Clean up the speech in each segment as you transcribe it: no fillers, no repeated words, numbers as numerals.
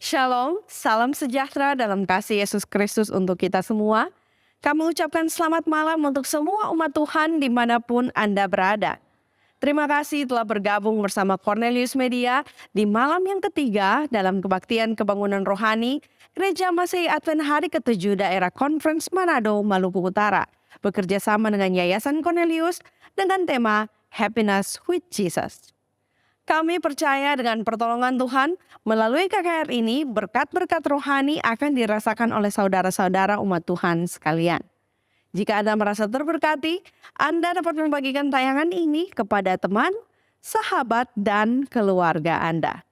Shalom, salam sejahtera dalam kasih Yesus Kristus untuk kita semua. Kami ucapkan selamat malam untuk semua umat Tuhan dimanapun Anda berada. Terima kasih telah bergabung bersama Cornelius Media di malam yang ketiga dalam kebaktian kebangunan rohani Gereja Masehi Advent Hari ke-7 Daerah Conference Manado, Maluku Utara, bekerja sama dengan Yayasan Cornelius dengan tema Happiness with Jesus. Kami percaya dengan pertolongan Tuhan, melalui KKR ini berkat-berkat rohani akan dirasakan oleh saudara-saudara umat Tuhan sekalian. Jika Anda merasa terberkati, Anda dapat membagikan tayangan ini kepada teman, sahabat, dan keluarga Anda.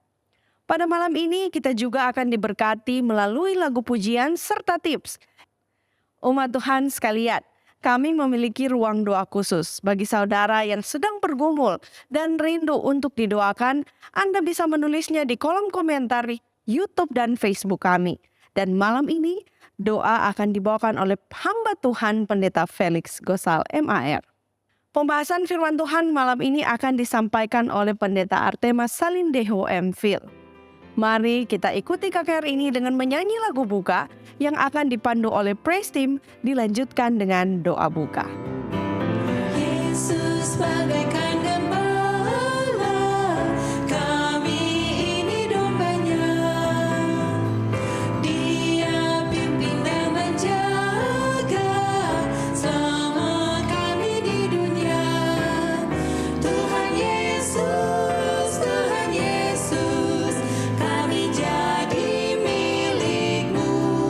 Pada malam ini kita juga akan diberkati melalui lagu pujian serta tips. Umat Tuhan sekalian, kami memiliki ruang doa khusus bagi saudara yang sedang bergumul dan rindu untuk didoakan. Anda bisa menulisnya di kolom komentar YouTube dan Facebook kami. Dan malam ini doa akan dibawakan oleh hamba Tuhan Pendeta Felix Gosal MAR. Pembahasan firman Tuhan malam ini akan disampaikan oleh Pendeta Artema Salindeho M.Phil. Mari kita ikuti KKR ini dengan menyanyi lagu buka yang akan dipandu oleh praise team, dilanjutkan dengan doa buka. Yesus bagaikan gembala, kami ini dombanya. Dia pimpin dan menjaga selama kami di dunia. Tuhan Yesus, Tuhan Yesus, kami jadi milik-Mu.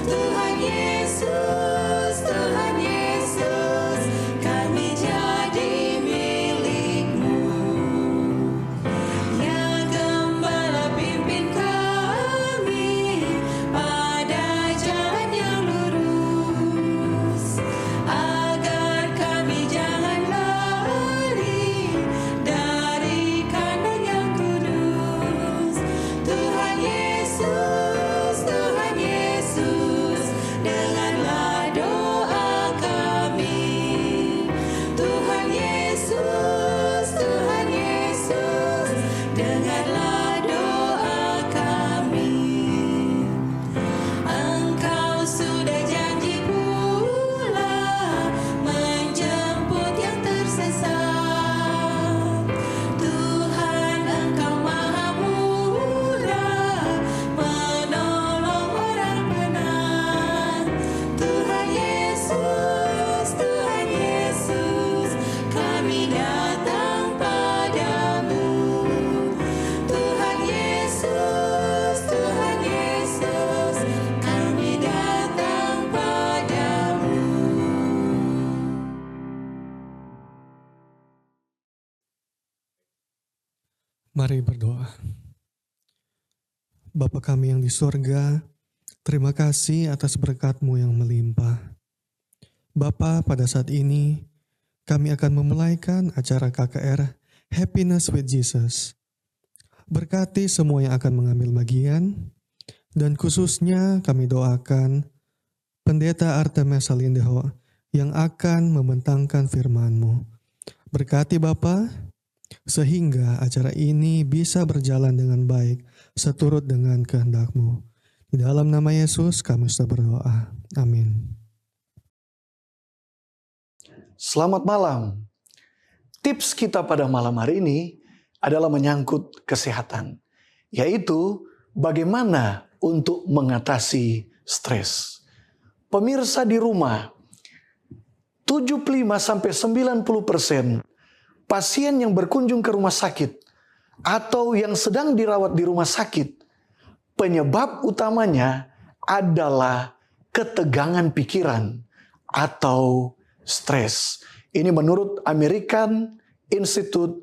Tuhan Yesus, Tuhan Yesus, kami jadi milik-Mu. Ya Gembala pimpin kami pada jalan yang lurus, agar kami jangan lari dari kandang yang kudus. Tuhan Yesus, Tuhan Yesus, dengarlah doa kami. Tuhan Yesus, Tuhan Yesus, dengarlah doa kami. Engkau sudah janji pula menjemput yang tersesat. Tuhan, Engkau maha murah menolong orang benar. Tuhan Yesus, kami datang padamu. Tuhan Yesus, kami datang padamu. Mari berdoa. Bapa kami yang di surga, terima kasih atas berkat-Mu yang melimpah. Bapa, pada saat ini kami akan memulaikan acara KKR Happiness with Jesus. Berkati semua yang akan mengambil bagian, dan khususnya kami doakan Pendeta Artema Salindeho yang akan membentangkan firman-Mu. Berkati Bapa, sehingga acara ini bisa berjalan dengan baik seturut dengan kehendak-Mu. Di dalam nama Yesus kami sudah berdoa. Amin. Selamat malam. Tips kita pada malam hari ini adalah menyangkut kesehatan, yaitu bagaimana untuk mengatasi stres. Pemirsa di rumah, 75-90% pasien yang berkunjung ke rumah sakit atau yang sedang dirawat di rumah sakit, penyebab utamanya adalah ketegangan pikiran atau stres. Ini menurut American Institute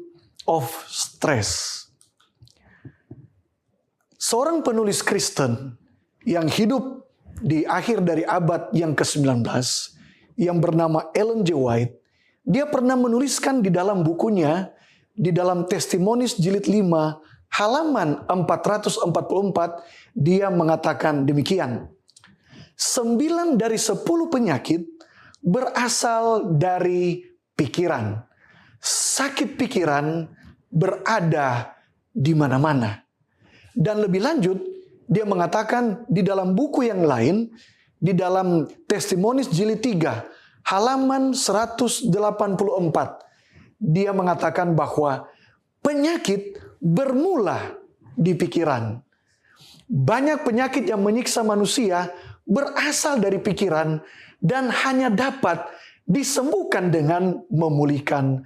of Stress. Seorang penulis Kristen yang hidup di akhir dari abad yang ke-19 yang bernama Ellen G. White, dia pernah menuliskan di dalam bukunya, di dalam Testimonies jilid 5, halaman 444, dia mengatakan demikian. 9 dari 10 penyakit berasal dari pikiran. Sakit pikiran berada di mana-mana. Dan lebih lanjut, dia mengatakan di dalam buku yang lain, di dalam Testimonies jilid 3, halaman 184, dia mengatakan bahwa penyakit bermula di pikiran. Banyak penyakit yang menyiksa manusia berasal dari pikiran dan hanya dapat disembuhkan dengan memulihkan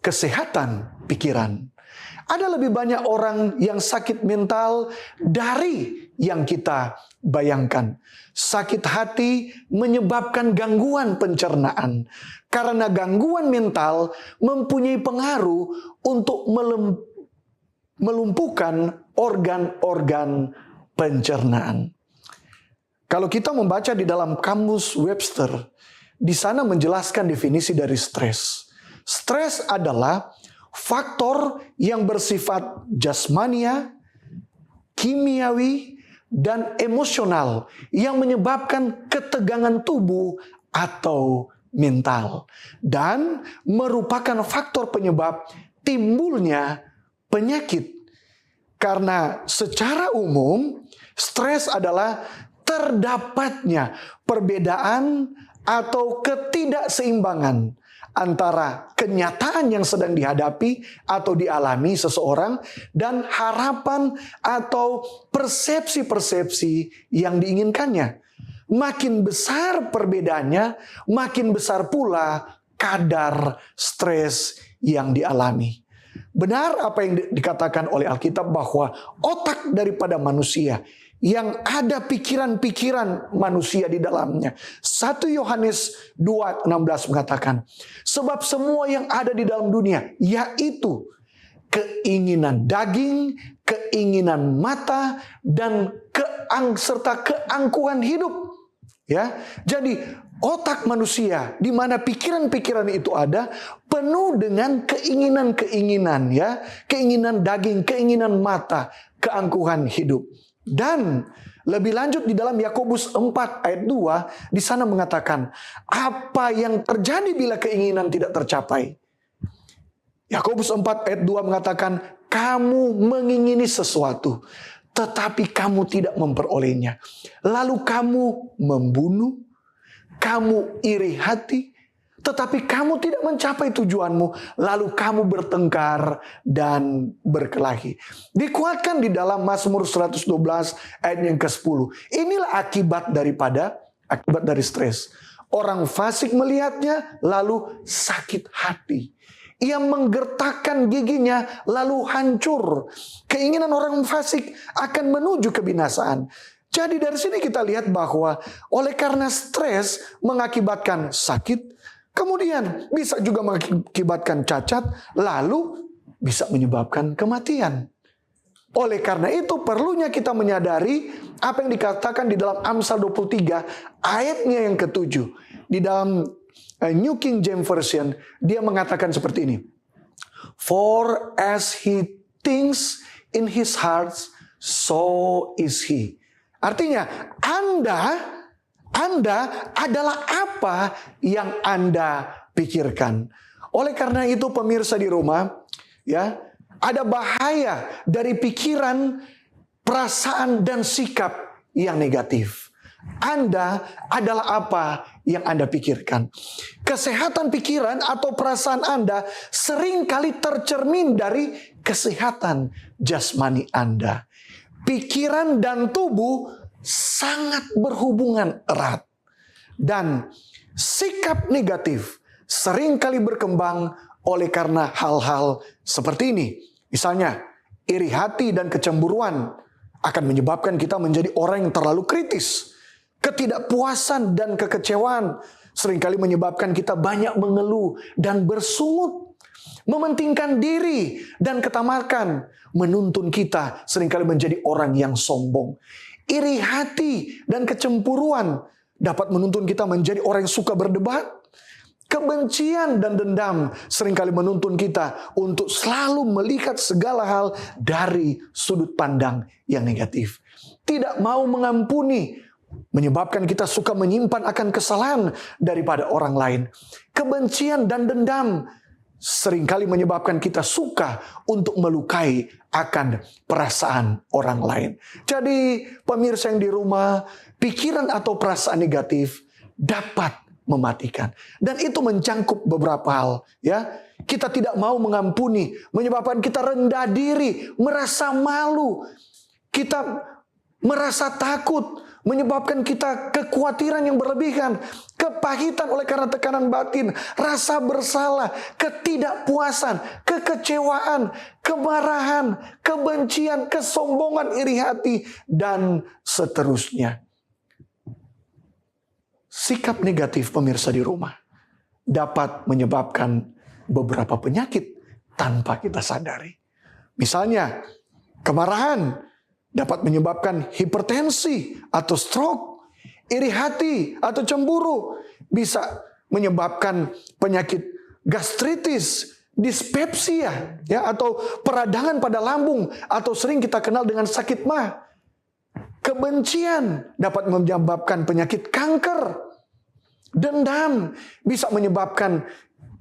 kesehatan pikiran. Ada lebih banyak orang yang sakit mental dari yang kita bayangkan. Sakit hati menyebabkan gangguan pencernaan. Karena gangguan mental mempunyai pengaruh untuk melumpuhkan organ-organ pencernaan. Kalau kita membaca di dalam kamus Webster, di sana menjelaskan definisi dari stres. Stres adalah faktor yang bersifat jasmania, kimiawi, dan emosional yang menyebabkan ketegangan tubuh atau mental dan merupakan faktor penyebab timbulnya penyakit. Karena secara umum stres adalah terdapatnya perbedaan atau ketidakseimbangan antara kenyataan yang sedang dihadapi atau dialami seseorang dan harapan atau persepsi-persepsi yang diinginkannya. Makin besar perbedaannya, makin besar pula kadar stres yang dialami. Benar apa yang dikatakan oleh Alkitab bahwa otak daripada manusia yang ada pikiran-pikiran manusia di dalamnya. 1 Yohanes 2:16 mengatakan, sebab semua yang ada di dalam dunia, yaitu keinginan daging, keinginan mata, dan serta keangkuhan hidup. Ya, jadi otak manusia di mana pikiran-pikiran itu ada penuh dengan keinginan-keinginan, ya, keinginan daging, keinginan mata, keangkuhan hidup. Dan lebih lanjut di dalam Yakobus 4 ayat 2 di sana mengatakan apa yang terjadi bila keinginan tidak tercapai. Yakobus 4 ayat 2 mengatakan kamu mengingini sesuatu tetapi kamu tidak memperolehnya. Lalu kamu membunuh, kamu iri hati, tetapi kamu tidak mencapai tujuanmu. Lalu kamu bertengkar dan berkelahi. Dikuatkan di dalam Mazmur 112 ayat yang ke-10. Inilah akibat dari stres. Orang fasik melihatnya lalu sakit hati. Ia menggertakkan giginya lalu hancur. Keinginan orang fasik akan menuju kebinasaan. Jadi dari sini kita lihat bahwa oleh karena stres mengakibatkan sakit, kemudian bisa juga mengakibatkan cacat, lalu bisa menyebabkan kematian. Oleh karena itu perlunya kita menyadari apa yang dikatakan di dalam Amsal 23 ayatnya yang ke-7. Di dalam New King James Version dia mengatakan seperti ini. For as he thinks in his heart, so is he. Artinya Anda adalah apa yang Anda pikirkan. Oleh karena itu pemirsa di rumah, ya, ada bahaya dari pikiran, perasaan dan sikap yang negatif. Anda adalah apa yang Anda pikirkan. Kesehatan pikiran atau perasaan Anda seringkali tercermin dari kesehatan jasmani Anda. Pikiran dan tubuh sangat berhubungan erat. Dan sikap negatif seringkali berkembang oleh karena hal-hal seperti ini. Misalnya, iri hati dan kecemburuan akan menyebabkan kita menjadi orang yang terlalu kritis. Ketidakpuasan dan kekecewaan seringkali menyebabkan kita banyak mengeluh dan bersungut. Mementingkan diri dan ketamakan menuntun kita seringkali menjadi orang yang sombong. Iri hati dan kecemburuan dapat menuntun kita menjadi orang yang suka berdebat. Kebencian dan dendam seringkali menuntun kita untuk selalu melihat segala hal dari sudut pandang yang negatif. Tidak mau mengampuni menyebabkan kita suka menyimpan akan kesalahan daripada orang lain. Kebencian dan dendam seringkali menyebabkan kita suka untuk melukai akan perasaan orang lain. Jadi pemirsa yang di rumah, pikiran atau perasaan negatif dapat mematikan. Dan itu mencangkup beberapa hal, ya. Kita tidak mau mengampuni, menyebabkan kita rendah diri, merasa malu. Kita merasa takut, menyebabkan kita kekhawatiran yang berlebihan, kepahitan oleh karena tekanan batin, rasa bersalah, ketidakpuasan, kekecewaan, kemarahan, kebencian, kesombongan, iri hati, dan seterusnya. Sikap negatif pemirsa di rumah dapat menyebabkan beberapa penyakit tanpa kita sadari. Misalnya, kemarahan dapat menyebabkan hipertensi atau stroke. Iri hati atau cemburu bisa menyebabkan penyakit gastritis, dispepsia, ya, atau peradangan pada lambung, atau sering kita kenal dengan sakit mah. Kebencian dapat menyebabkan penyakit kanker. Dendam bisa menyebabkan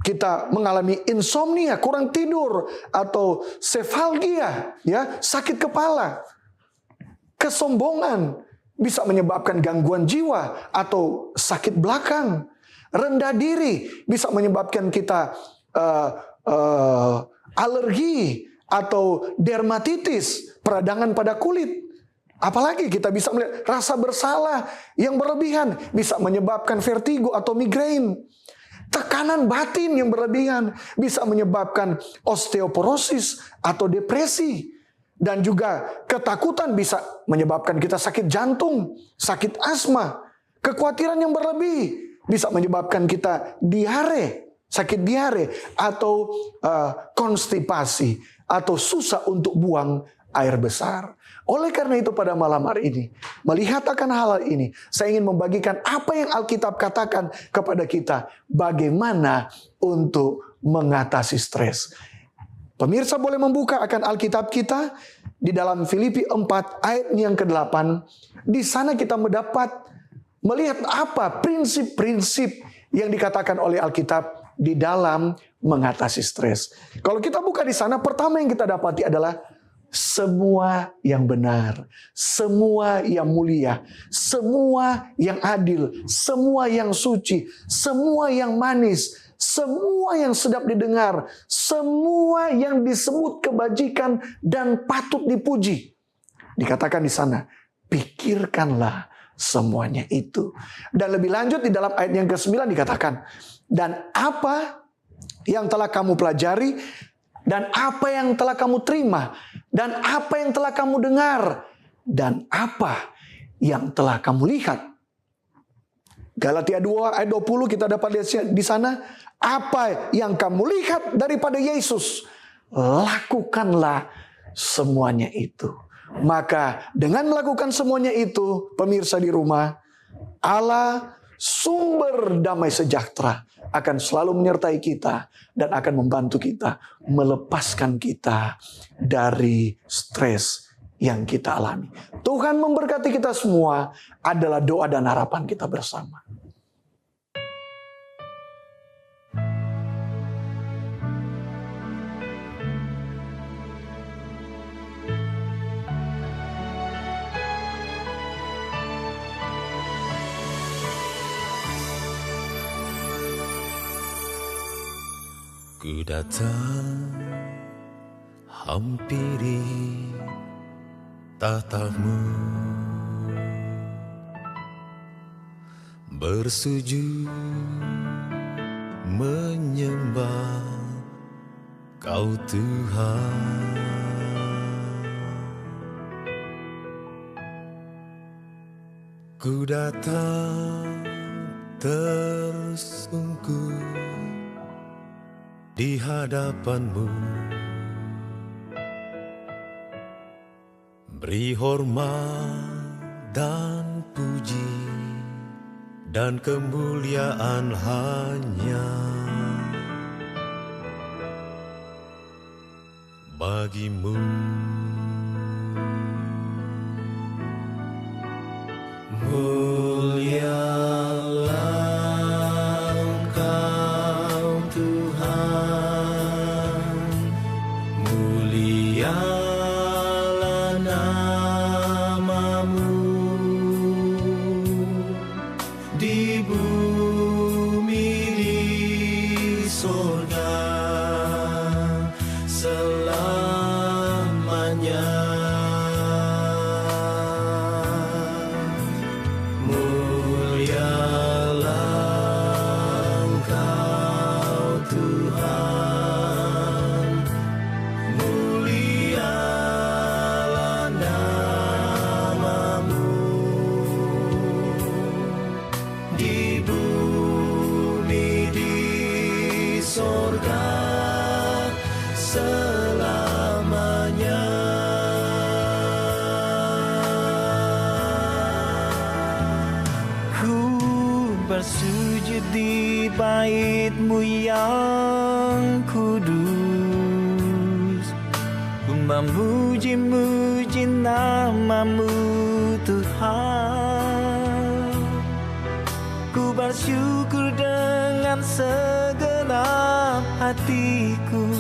kita mengalami insomnia, kurang tidur, atau sefalgia, ya, sakit kepala. Kesombongan bisa menyebabkan gangguan jiwa atau sakit belakang. Rendah diri bisa menyebabkan kita alergi atau dermatitis, peradangan pada kulit. Apalagi kita bisa melihat rasa bersalah yang berlebihan bisa menyebabkan vertigo atau migrain. Tekanan batin yang berlebihan bisa menyebabkan osteoporosis atau depresi. Dan juga ketakutan bisa menyebabkan kita sakit jantung, sakit asma. Kekhawatiran yang berlebih bisa menyebabkan kita diare, sakit diare, atau konstipasi, atau susah untuk buang air besar. Oleh karena itu pada malam hari ini, melihat akan hal ini, saya ingin membagikan apa yang Alkitab katakan kepada kita, bagaimana untuk mengatasi stres. Pemirsa boleh membuka akan Alkitab kita di dalam Filipi 4 ayat yang ke-8. Di sana kita melihat apa prinsip-prinsip yang dikatakan oleh Alkitab di dalam mengatasi stres. Kalau kita buka di sana, pertama yang kita dapati adalah semua yang benar, semua yang mulia, semua yang adil, semua yang suci, semua yang manis, semua yang sedap didengar, semua yang disebut kebajikan dan patut dipuji. Dikatakan di sana, pikirkanlah semuanya itu. Dan lebih lanjut di dalam ayat yang ke-9 dikatakan, dan apa yang telah kamu pelajari, dan apa yang telah kamu terima, dan apa yang telah kamu dengar, dan apa yang telah kamu lihat. Galatia 2 ayat 20 kita dapat lihat di sana, apa yang kamu lihat daripada Yesus, lakukanlah semuanya itu. Maka dengan melakukan semuanya itu, pemirsa di rumah, Allah sumber damai sejahtera akan selalu menyertai kita dan akan membantu kita melepaskan kita dari stres yang kita alami. Tuhan memberkati kita semua adalah doa dan harapan kita bersama. Ku datang hampiri tatamu, bersujud menyembah Kau Tuhan. Ku datang tersungkur di hadapan-Mu, beri hormat dan puji dan kemuliaan hanya bagi-Mu. Mulialah Engkau Tuhan, bersujud di bait-Mu yang kudus. Ku memuji-muji nama-Mu Tuhan. Ku bersyukur dengan segenap hatiku,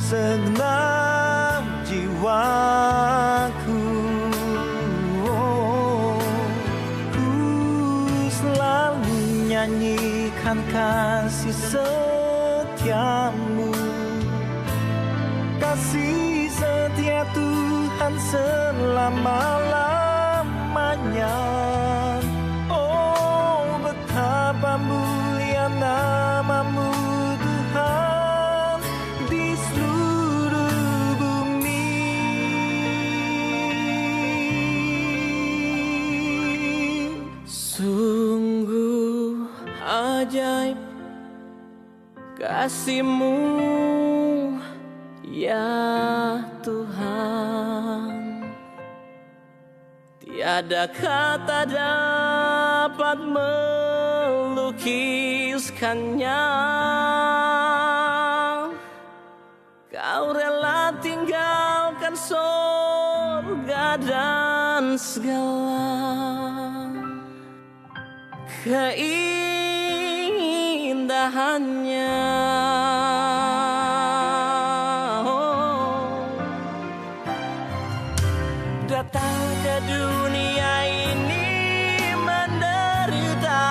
segenap jiwaku. Ku selalu nyanyikan kasih setiamu, kasih setia Tuhan selama-lamanya. Oh, betapa mulia nama-Mu Tuhan di seluruh bumi. Sungguh ajaib kasih-Mu ya Tuhan. Tiada kata dapat melukiskannya. Kau rela tinggalkan sorga dan segala keindahannya. Datang ke dunia ini menderita,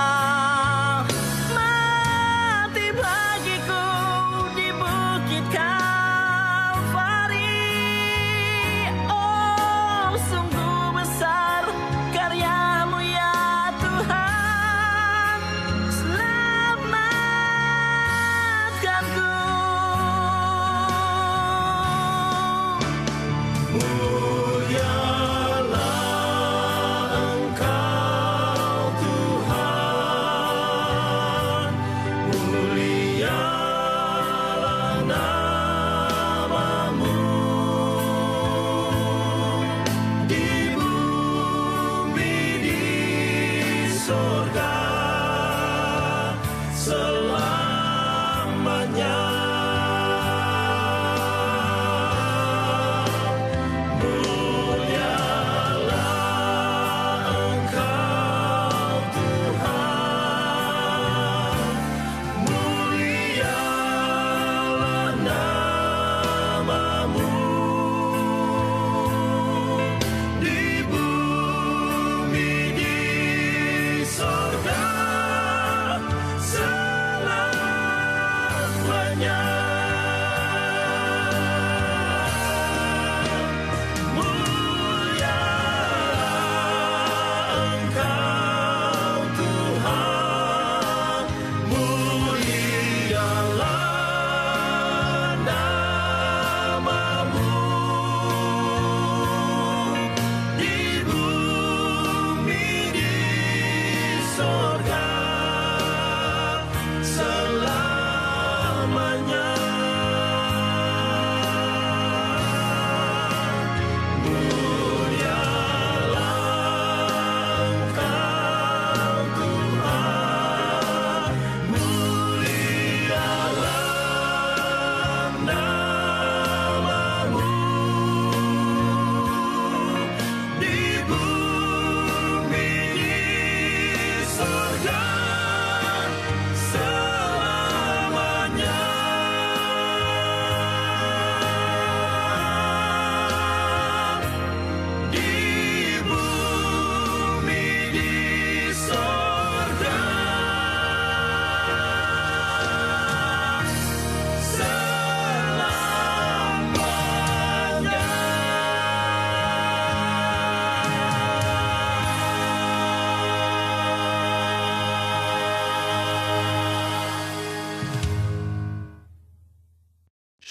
mati bagiku di bukit Kalvari. Oh, sungguh besar karya-Mu ya Tuhan, selamatkanku.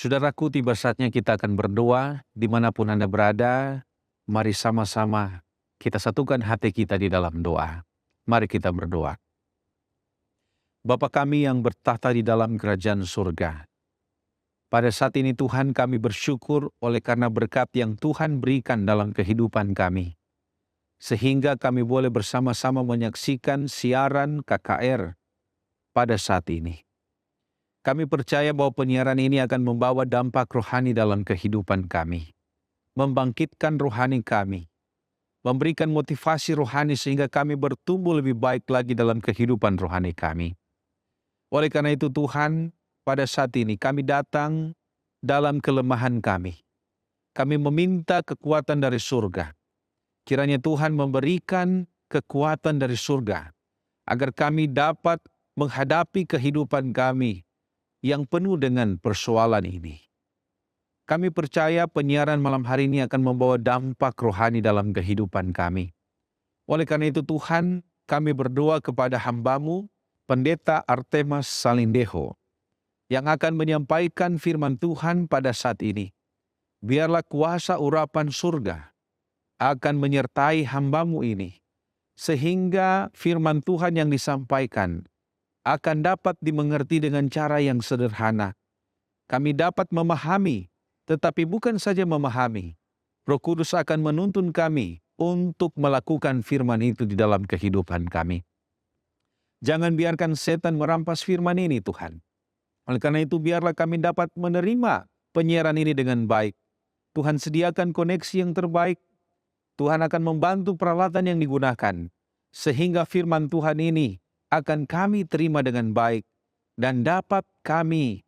Saudaraku, tiba saatnya kita akan berdoa dimanapun Anda berada. Mari sama-sama kita satukan hati kita di dalam doa. Mari kita berdoa. Bapa kami yang bertahta di dalam kerajaan surga, pada saat ini Tuhan kami bersyukur oleh karena berkat yang Tuhan berikan dalam kehidupan kami. sehingga kami boleh bersama-sama menyaksikan siaran KKR pada saat ini. Kami percaya bahwa penyiaran ini akan membawa dampak rohani dalam kehidupan kami, membangkitkan rohani kami, memberikan motivasi rohani sehingga kami bertumbuh lebih baik lagi dalam kehidupan rohani kami. Oleh karena itu Tuhan, pada saat ini kami datang dalam kelemahan kami. Kami meminta kekuatan dari surga. Kiranya Tuhan memberikan kekuatan dari surga, agar kami dapat menghadapi kehidupan kami yang penuh dengan persoalan ini. Kami percaya penyiaran malam hari ini akan membawa dampak rohani dalam kehidupan kami. Oleh karena itu Tuhan, kami berdoa kepada hamba-Mu, Pendeta Artemas Salindeho, yang akan menyampaikan firman Tuhan pada saat ini. Biarlah kuasa urapan surga akan menyertai hamba-Mu ini, sehingga firman Tuhan yang disampaikan akan dapat dimengerti dengan cara yang sederhana. Kami dapat memahami, tetapi bukan saja memahami. Roh Kudus akan menuntun kami untuk melakukan firman itu di dalam kehidupan kami. Jangan biarkan setan merampas firman ini, Tuhan. Oleh karena itu, biarlah kami dapat menerima penyiaran ini dengan baik. Tuhan sediakan koneksi yang terbaik. Tuhan akan membantu peralatan yang digunakan, sehingga firman Tuhan ini akan kami terima dengan baik dan dapat kami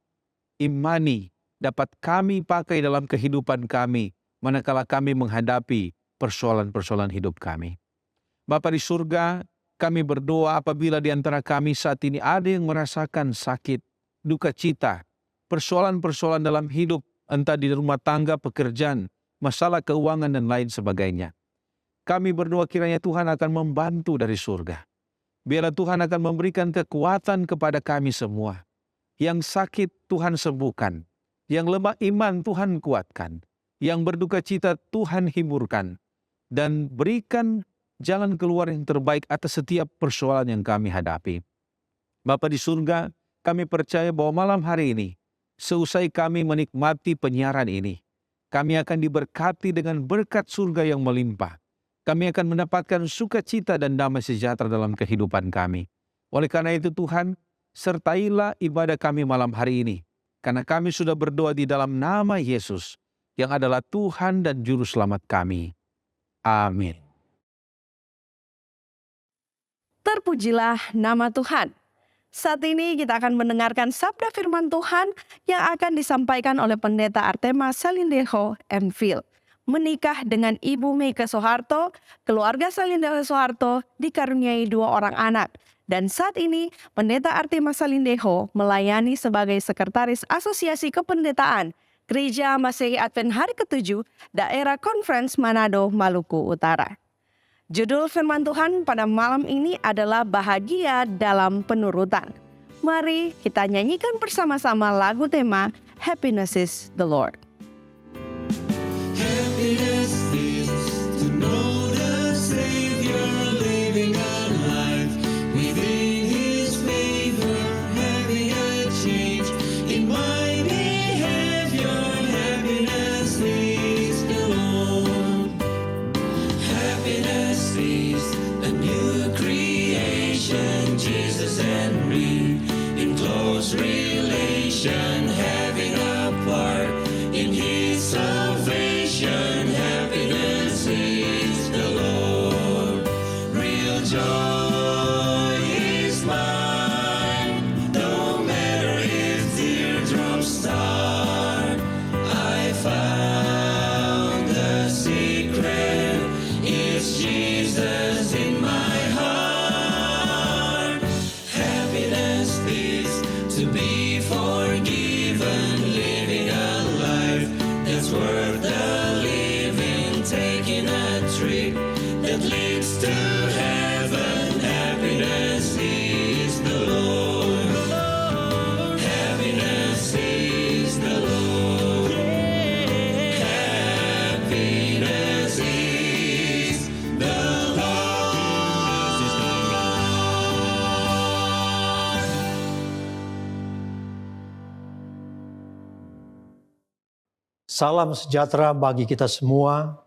imani, dapat kami pakai dalam kehidupan kami, manakala kami menghadapi persoalan-persoalan hidup kami. Bapa di surga, kami berdoa apabila di antara kami saat ini ada yang merasakan sakit, duka cita, persoalan-persoalan dalam hidup, entah di rumah tangga, pekerjaan, masalah keuangan dan lain sebagainya. Kami berdoa kiranya Tuhan akan membantu dari surga. Biarlah Tuhan akan memberikan kekuatan kepada kami semua. Yang sakit Tuhan sembuhkan, yang lemah iman Tuhan kuatkan, yang berduka cita Tuhan hiburkan, dan berikan jalan keluar yang terbaik atas setiap persoalan yang kami hadapi. Bapa di surga, kami percaya bahwa malam hari ini, seusai kami menikmati penyiaran ini, kami akan diberkati dengan berkat surga yang melimpah. Kami akan mendapatkan sukacita dan damai sejahtera dalam kehidupan kami. Oleh karena itu Tuhan, sertailah ibadah kami malam hari ini, karena kami sudah berdoa di dalam nama Yesus, yang adalah Tuhan dan Juru Selamat kami. Amin. Terpujilah nama Tuhan. Saat ini kita akan mendengarkan sabda firman Tuhan yang akan disampaikan oleh Pendeta Artemas Salindeho M.Phil. Menikah dengan Ibu Meike Soeharto, keluarga Salindeho Soeharto dikaruniai 2 orang anak. Dan saat ini Pendeta Artemas Salindeho melayani sebagai Sekretaris Asosiasi Kependetaan Gereja Masehi Advent Hari ke-7 Daerah Conference Manado, Maluku Utara. Judul firman Tuhan pada malam ini adalah bahagia dalam penurutan. Mari kita nyanyikan bersama-sama lagu tema Happiness is the Lord. Happiness is to know the Savior, living a life within His favor, having a change in my behavior. Happiness is the Lord. Happiness is a new creation, Jesus and me in close relation, having a part in His salvation. Happiness is the Lord. Real joy is mine, no matter if teardrops start. I found the secret, it's Jesus in my heart. Happiness is to be forgiven, living a life that's worth the living, taking a trip that leads to heaven. Happiness is the Lord. Happiness is the Lord. Happiness is the Lord. Salam sejahtera bagi kita semua.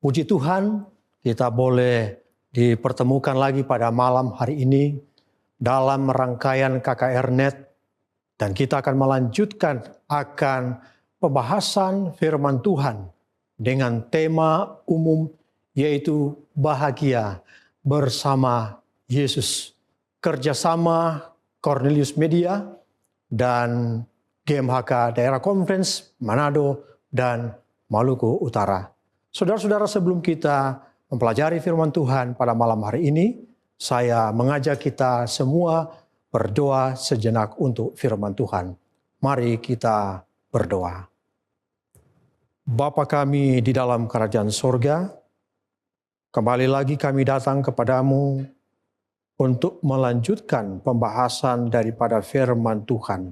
Puji Tuhan, kita boleh dipertemukan lagi pada malam hari ini dalam rangkaian KKR Net, dan kita akan melanjutkan akan pembahasan firman Tuhan dengan tema umum yaitu bahagia bersama Yesus. Kerjasama Cornelius Media dan GMHK Daerah Conference Manado dan Maluku Utara. Saudara-saudara, sebelum kita mempelajari firman Tuhan pada malam hari ini, saya mengajak kita semua berdoa sejenak untuk firman Tuhan. Mari kita berdoa. Bapa kami di dalam kerajaan sorga, kembali lagi kami datang kepadamu untuk melanjutkan pembahasan daripada firman Tuhan.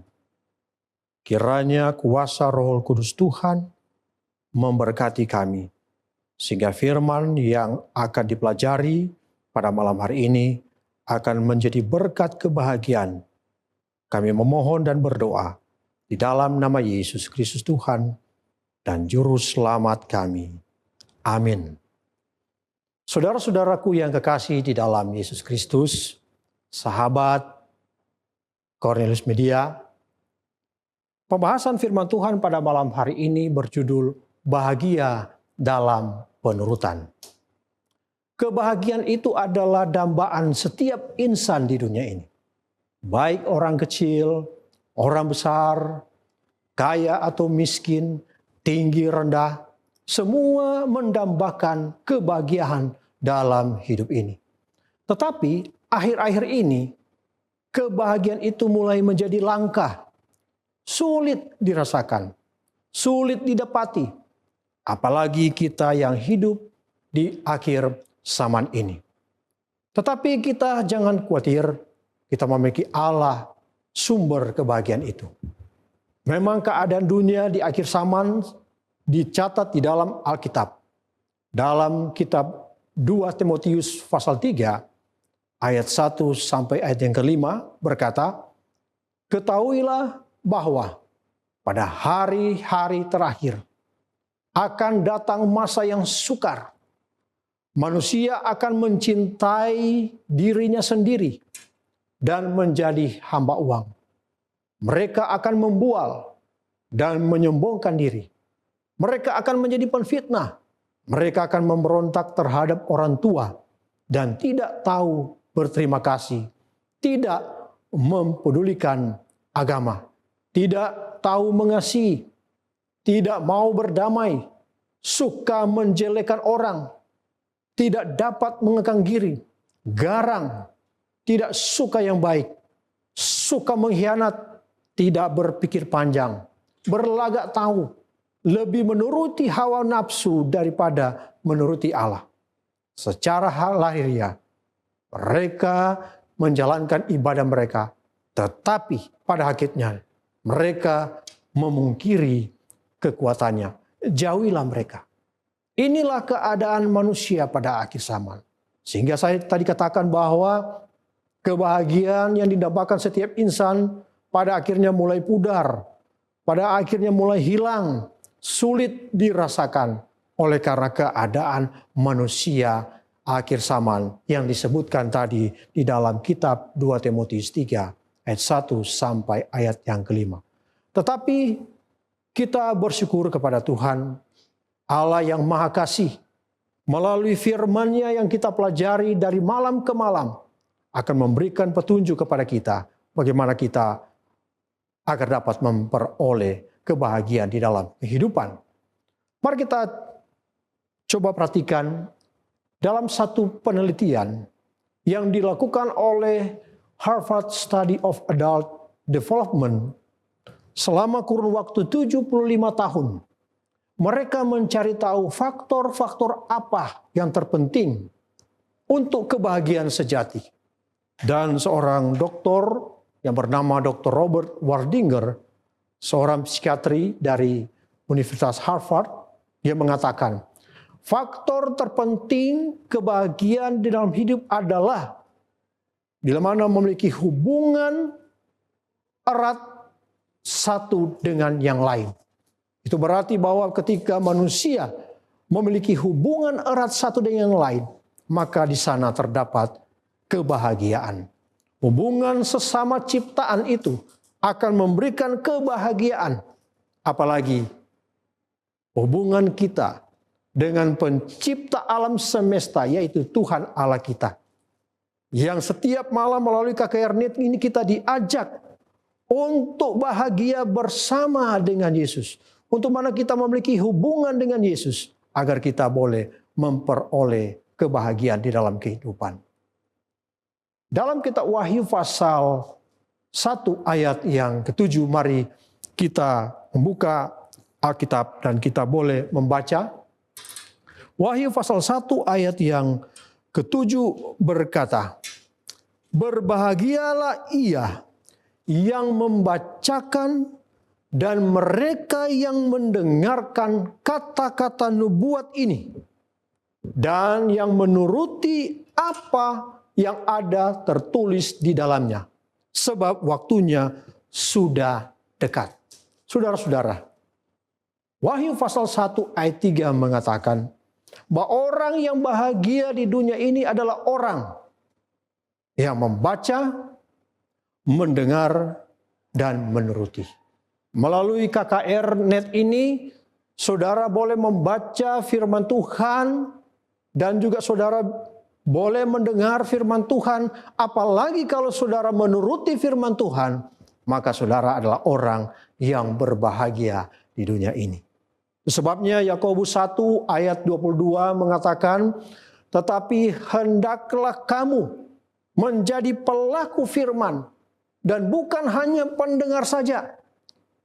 Kiranya kuasa Roh Kudus Tuhan memberkati kami, sehingga firman yang akan dipelajari pada malam hari ini akan menjadi berkat kebahagiaan. Kami memohon dan berdoa di dalam nama Yesus Kristus Tuhan dan Juru Selamat kami. Amin. Saudara-saudaraku yang kekasih di dalam Yesus Kristus, sahabat Cornelius Media, pembahasan firman Tuhan pada malam hari ini berjudul Bahagia dalam Penurutan. Kebahagiaan itu adalah dambaan setiap insan di dunia ini. Baik orang kecil, orang besar, kaya atau miskin, tinggi rendah, semua mendambakan kebahagiaan dalam hidup ini. Tetapi akhir-akhir ini, kebahagiaan itu mulai menjadi langka, sulit dirasakan, sulit didapati. Apalagi kita yang hidup di akhir zaman ini. Tetapi kita jangan khawatir, kita memiliki Allah sumber kebahagiaan itu. Memang keadaan dunia di akhir zaman dicatat di dalam Alkitab. Dalam kitab 2 Timotius pasal 3 ayat 1 sampai ayat yang kelima berkata, "Ketahuilah bahwa pada hari-hari terakhir akan datang masa yang sukar. Manusia akan mencintai dirinya sendiri dan menjadi hamba uang. Mereka akan membual dan menyombongkan diri. Mereka akan menjadi penfitnah. Mereka akan memberontak terhadap orang tua dan tidak tahu berterima kasih, tidak mempedulikan agama, tidak tahu mengasihi, tidak mau berdamai, suka menjelekan orang, tidak dapat mengekang diri, garang, tidak suka yang baik, suka mengkhianat, tidak berpikir panjang, berlagak tahu, lebih menuruti hawa nafsu daripada menuruti Allah. Secara lahiriah, mereka menjalankan ibadah mereka, tetapi pada hakikatnya mereka memungkiri kekuatannya. Jauhilah mereka. Inilah keadaan manusia pada akhir zaman. Sehingga saya tadi katakan bahwa kebahagiaan yang didambakan setiap insan pada akhirnya mulai pudar. Pada akhirnya mulai hilang. Sulit dirasakan oleh karena keadaan manusia akhir zaman yang disebutkan tadi di dalam kitab 2 Timotius 3 ayat 1 sampai ayat yang kelima. Tetapi kita bersyukur kepada Tuhan Allah yang Maha Kasih, melalui firman-Nya yang kita pelajari dari malam ke malam, akan memberikan petunjuk kepada kita bagaimana kita agar dapat memperoleh kebahagiaan di dalam kehidupan. Mari kita coba perhatikan dalam satu penelitian yang dilakukan oleh Harvard Study of Adult Development selama kurun waktu 75 tahun. Mereka mencari tahu faktor-faktor apa yang terpenting untuk kebahagiaan sejati. Dan seorang doktor yang bernama Dr. Robert Wardinger, seorang psikiatri dari Universitas Harvard, dia mengatakan, faktor terpenting kebahagiaan di dalam hidup adalah bila mana memiliki hubungan erat satu dengan yang lain. Itu berarti bahwa ketika manusia memiliki hubungan erat satu dengan yang lain, maka di sana terdapat kebahagiaan. Hubungan sesama ciptaan itu akan memberikan kebahagiaan. Apalagi hubungan kita dengan pencipta alam semesta, yaitu Tuhan Allah kita. Yang setiap malam melalui KKR Net ini kita diajak untuk bahagia bersama dengan Yesus. Untuk mana kita memiliki hubungan dengan Yesus, agar kita boleh memperoleh kebahagiaan di dalam kehidupan. Dalam kitab Wahyu pasal 1 ayat yang ke-7, mari kita membuka Alkitab dan kita boleh membaca. Wahyu pasal 1 ayat yang ke-7 berkata, "Berbahagialah ia yang membacakan dan mereka yang mendengarkan kata-kata nubuat ini, dan yang menuruti apa yang ada tertulis di dalamnya, sebab waktunya sudah dekat." Saudara-saudara, Wahyu pasal 1 ayat 3 mengatakan bahwa orang yang bahagia di dunia ini adalah orang yang membaca, mendengar, dan menuruti. Melalui KKR Net ini, saudara boleh membaca firman Tuhan dan juga saudara boleh mendengar firman Tuhan. Apalagi kalau saudara menuruti firman Tuhan, maka saudara adalah orang yang berbahagia di dunia ini. Sebabnya Yakobus 1 ayat 22 mengatakan, "Tetapi hendaklah kamu menjadi pelaku firman dan bukan hanya pendengar saja.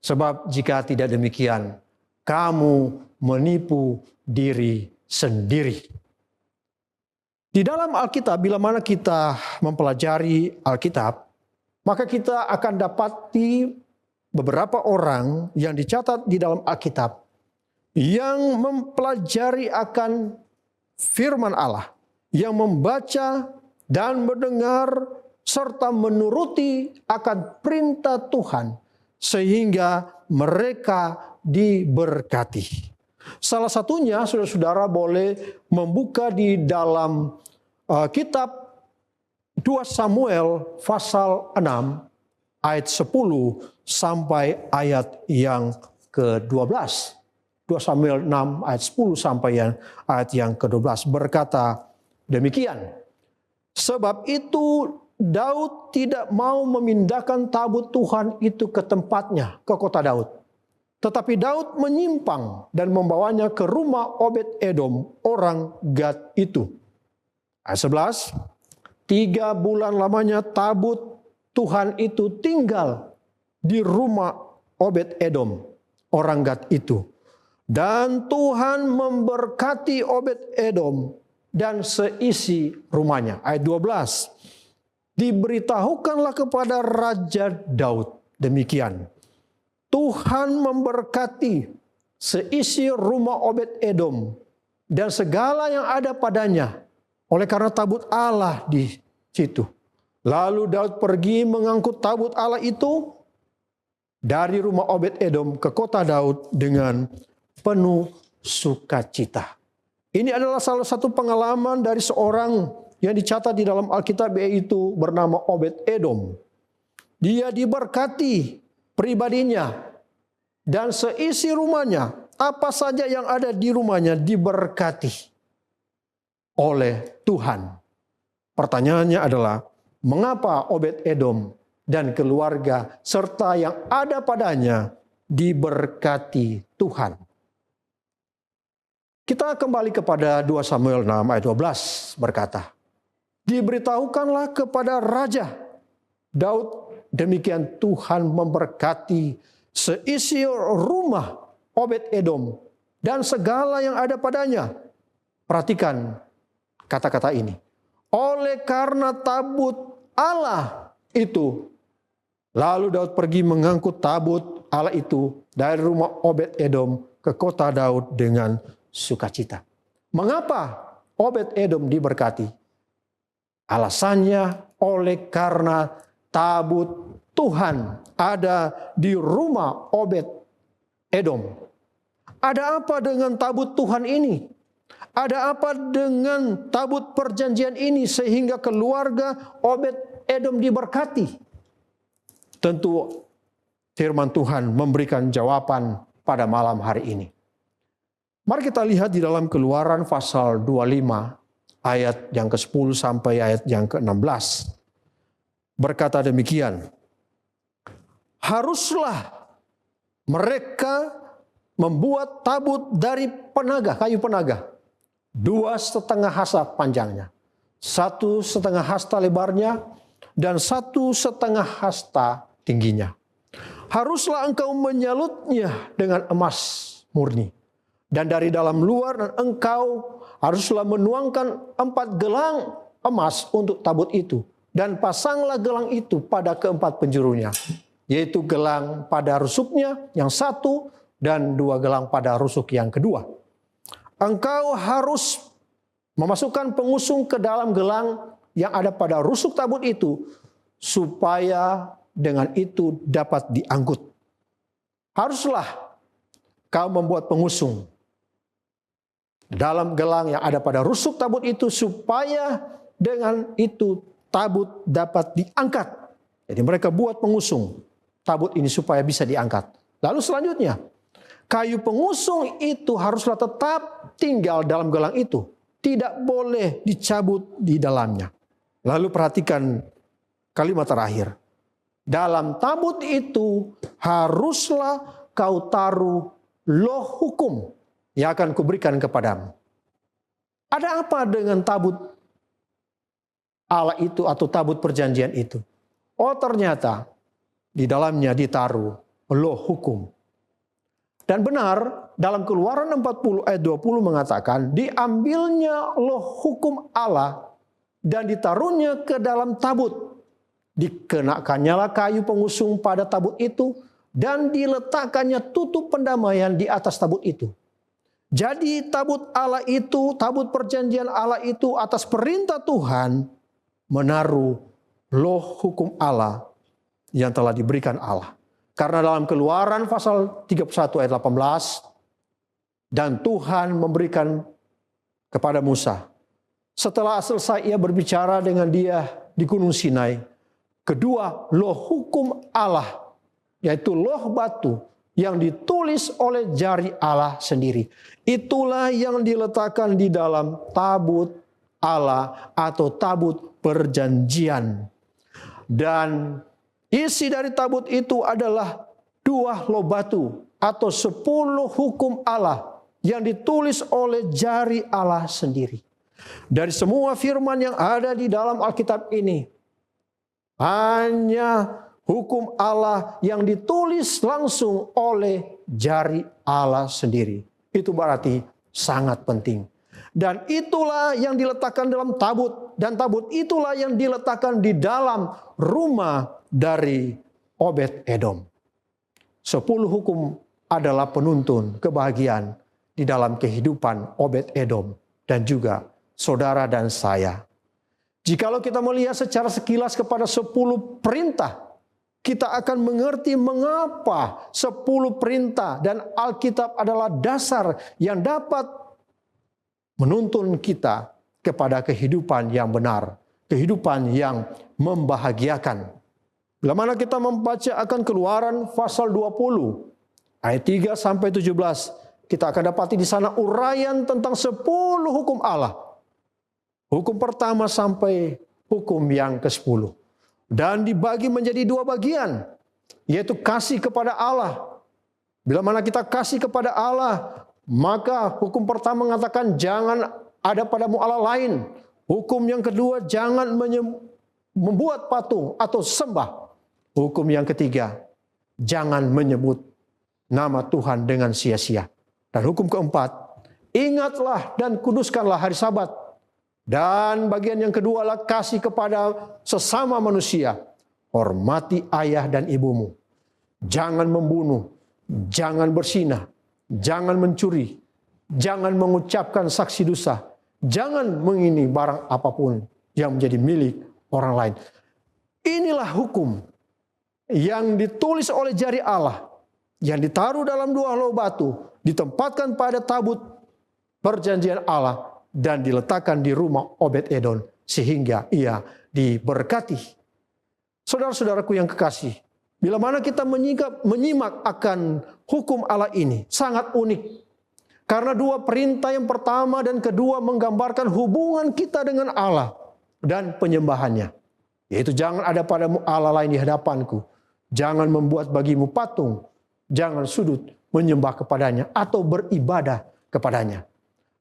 Sebab jika tidak demikian, kamu menipu diri sendiri." Di dalam Alkitab, bila mana kita mempelajari Alkitab, maka kita akan dapati beberapa orang yang dicatat di dalam Alkitab yang mempelajari akan firman Allah, yang membaca dan mendengar serta menuruti akan perintah Tuhan, sehingga mereka diberkati. Salah satunya, saudara-saudara boleh membuka di dalam kitab 2 Samuel pasal 6 ayat 10 sampai ayat yang ke-12. 2 Samuel 6 ayat 10 sampai ayat yang ke-12 berkata demikian. "Sebab itu Daud tidak mau memindahkan tabut Tuhan itu ke tempatnya, ke kota Daud. Tetapi Daud menyimpang dan membawanya ke rumah Obed Edom, orang Gad itu." Ayat 11, 3 bulan lamanya tabut Tuhan itu tinggal di rumah Obed Edom, orang Gad itu. Dan Tuhan memberkati Obed Edom dan seisi rumahnya. Ayat 12, "Diberitahukanlah kepada Raja Daud demikian. Tuhan memberkati seisi rumah Obed Edom dan segala yang ada padanya, oleh karena tabut Allah di situ. Lalu Daud pergi mengangkut tabut Allah itu dari rumah Obed Edom ke kota Daud dengan penuh sukacita." Ini adalah salah satu pengalaman dari seorang yang dicatat di dalam Alkitab, yaitu bernama Obed Edom. Dia diberkati pribadinya dan seisi rumahnya, apa saja yang ada di rumahnya diberkati oleh Tuhan. Pertanyaannya adalah, mengapa Obed Edom dan keluarga serta yang ada padanya diberkati Tuhan? Kita kembali kepada 2 Samuel 6 ayat 12 berkata, "Diberitahukanlah kepada Raja Daud demikian, Tuhan memberkati seisi rumah Obed Edom dan segala yang ada padanya." Perhatikan kata-kata ini. "Oleh karena tabut Allah itu." Lalu Daud pergi mengangkut tabut Allah itu dari rumah Obed Edom ke kota Daud dengan sukacita. Mengapa Obed Edom diberkati? Alasannya oleh karena tabut Tuhan ada di rumah Obed Edom. Ada apa dengan tabut Tuhan ini? Ada apa dengan tabut perjanjian ini sehingga keluarga Obed-Edom diberkati? Tentu firman Tuhan memberikan jawaban pada malam hari ini. Mari kita lihat di dalam Keluaran pasal 25 ayat yang ke-10 sampai ayat yang ke-16. Berkata demikian, haruslah mereka membuat tabut dari penaga, kayu penaga, 2,5 hasta panjangnya, 1,5 hasta lebarnya, dan 1,5 hasta tingginya. Haruslah engkau menyalutnya dengan emas murni, dan dari dalam luar, dan engkau haruslah menuangkan 4 gelang emas untuk tabut itu, dan pasanglah gelang itu pada keempat penjurunya, yaitu gelang pada rusuknya yang satu, dan 2 gelang pada rusuk yang kedua. Engkau harus memasukkan pengusung ke dalam gelang yang ada pada rusuk tabut itu, supaya dengan itu dapat diangkut. Haruslah kau membuat pengusung dalam gelang yang ada pada rusuk tabut itu, supaya dengan itu tabut dapat diangkat. Jadi mereka buat pengusung tabut ini supaya bisa diangkat. Lalu selanjutnya, kayu pengusung itu haruslah tetap tinggal dalam gelang itu. Tidak boleh dicabut di dalamnya. Lalu perhatikan kalimat terakhir. Dalam tabut itu haruslah kau taruh loh hukum yang akan kuberikan kepadamu. Ada apa dengan tabut Allah itu atau tabut perjanjian itu? Oh, ternyata di dalamnya ditaruh loh hukum. Dan benar, dalam Keluaran 40 ayat 20 mengatakan, diambilnya loh hukum Allah dan ditaruhnya ke dalam tabut. Dikenakannya lah kayu pengusung pada tabut itu, dan diletakkannya tutup pendamaian di atas tabut itu. Jadi tabut Allah itu, tabut perjanjian Allah itu atas perintah Tuhan, menaruh loh hukum Allah yang telah diberikan Allah. Karena dalam Keluaran pasal 31 ayat 18, dan Tuhan memberikan kepada Musa, setelah selesai ia berbicara dengan dia di Gunung Sinai, kedua loh hukum Allah, yaitu loh batu yang ditulis oleh jari Allah sendiri. Itulah yang diletakkan di dalam tabut Allah atau tabut perjanjian. Dan isi dari tabut itu adalah 2 loh batu atau 10 hukum Allah yang ditulis oleh jari Allah sendiri. Dari semua firman yang ada di dalam Alkitab ini, hanya hukum Allah yang ditulis langsung oleh jari Allah sendiri. Itu berarti sangat penting. Dan itulah yang diletakkan dalam tabut. Dan tabut itulah yang diletakkan di dalam rumah dari Obed-Edom. 10 hukum adalah penuntun kebahagiaan di dalam kehidupan Obed-Edom dan juga saudara dan saya. Jikalau kita melihat secara sekilas kepada 10 perintah, kita akan mengerti mengapa 10 perintah dan Alkitab adalah dasar yang dapat menuntun kita kepada kehidupan yang benar, kehidupan yang membahagiakan. Bila mana kita membaca akan Keluaran pasal 20 ayat 3 sampai 17, kita akan dapati di sana uraian tentang 10 hukum Allah. Hukum pertama sampai hukum yang ke-10. Dan dibagi menjadi 2 bagian, yaitu kasih kepada Allah. Bila mana kita kasih kepada Allah, maka hukum pertama mengatakan jangan ada padamu Allah lain. Hukum yang kedua, jangan membuat patung atau sembah. Hukum yang ketiga, jangan menyebut nama Tuhan dengan sia-sia. Dan hukum keempat, ingatlah dan kuduskanlah hari Sabat. Dan bagian yang kedua adalah kasih kepada sesama manusia. Hormati ayah dan ibumu. Jangan membunuh, jangan berzinah, jangan mencuri, jangan mengucapkan saksi dosa, jangan mengingini barang apapun yang menjadi milik orang lain. Inilah hukum yang ditulis oleh jari Allah yang ditaruh dalam 2 loh batu ditempatkan pada tabut perjanjian Allah dan diletakkan di rumah Obed-Edom sehingga ia diberkati. Saudara-saudaraku yang kekasih, bila mana kita menyimak akan hukum Allah ini sangat unik. Karena 2 perintah yang pertama dan kedua menggambarkan hubungan kita dengan Allah dan penyembahannya. Yaitu jangan ada padamu Allah lain di hadapanku. Jangan membuat bagimu patung. Jangan sudut menyembah kepadanya atau beribadah kepadanya.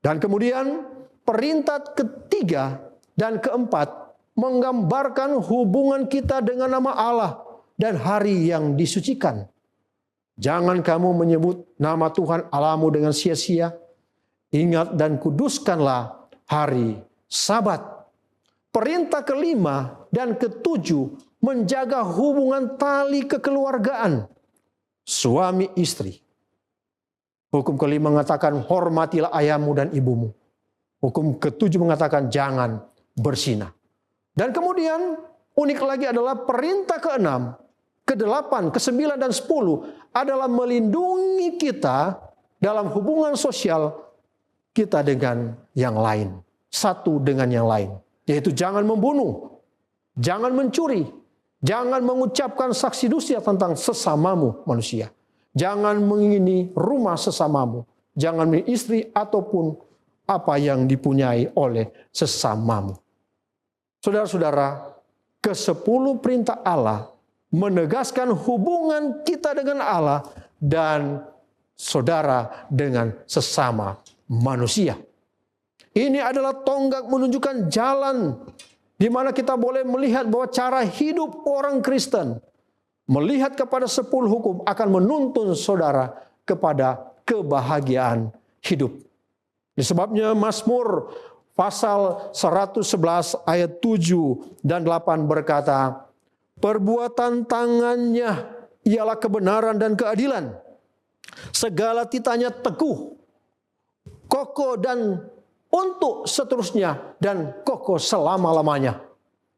Dan kemudian perintah ketiga dan keempat menggambarkan hubungan kita dengan nama Allah dan hari yang disucikan. Jangan kamu menyebut nama Tuhan Allahmu dengan sia-sia. Ingat dan kuduskanlah hari Sabat. Perintah kelima dan ketujuh menjaga hubungan tali kekeluargaan suami istri. Hukum kelima mengatakan hormatilah ayahmu dan ibumu. Hukum ketujuh mengatakan jangan berzinah. Dan kemudian unik lagi adalah perintah keenam, ke-8, ke-9, dan 10 adalah melindungi kita dalam hubungan sosial kita dengan yang lain. Satu dengan yang lain. Yaitu jangan membunuh, jangan mencuri, jangan mengucapkan saksi dusta tentang sesamamu manusia. Jangan mengingini rumah sesamamu. Jangan istri ataupun apa yang dipunyai oleh sesamamu. Saudara-saudara, ke-10 perintah Allah menegaskan hubungan kita dengan Allah dan saudara dengan sesama manusia. Ini adalah tonggak menunjukkan jalan di mana kita boleh melihat bahwa cara hidup orang Kristen melihat kepada 10 hukum akan menuntun saudara kepada kebahagiaan hidup. Disebabnya Mazmur pasal 111 ayat 7 dan 8 berkata, perbuatan tangannya ialah kebenaran dan keadilan. Segala titanya teguh, kokoh dan untuk seterusnya dan kokoh selama-lamanya.